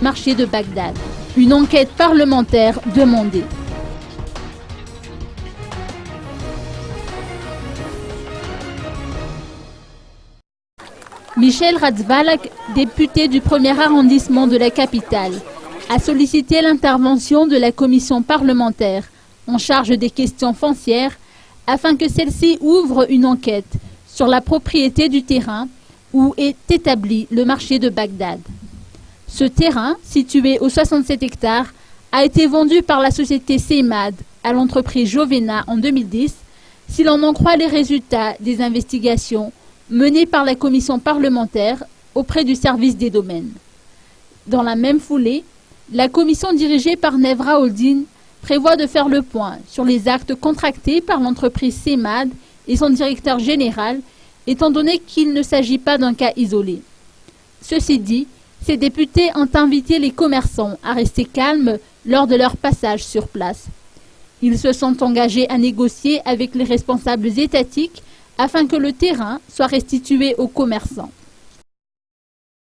marché de Bagdad. Une enquête parlementaire demandée. Michel Ratzbalak, député du 1er arrondissement de la capitale, a sollicité l'intervention de la commission parlementaire en charge des questions foncières afin que celle-ci ouvre une enquête sur la propriété du terrain où est établi le marché de Bagdad. Ce terrain, situé aux 67 hectares, a été vendu par la société CEMAD à l'entreprise Jovena en 2010, si l'on en croit les résultats des investigations menées par la commission parlementaire auprès du service des domaines. Dans la même foulée, la commission dirigée par Nevra Holding prévoit de faire le point sur les actes contractés par l'entreprise CEMAD et son directeur général, étant donné qu'il ne s'agit pas d'un cas isolé. Ceci dit, ces députés ont invité les commerçants à rester calmes lors de leur passage sur place. Ils se sont engagés à négocier avec les responsables étatiques afin que le terrain soit restitué aux commerçants.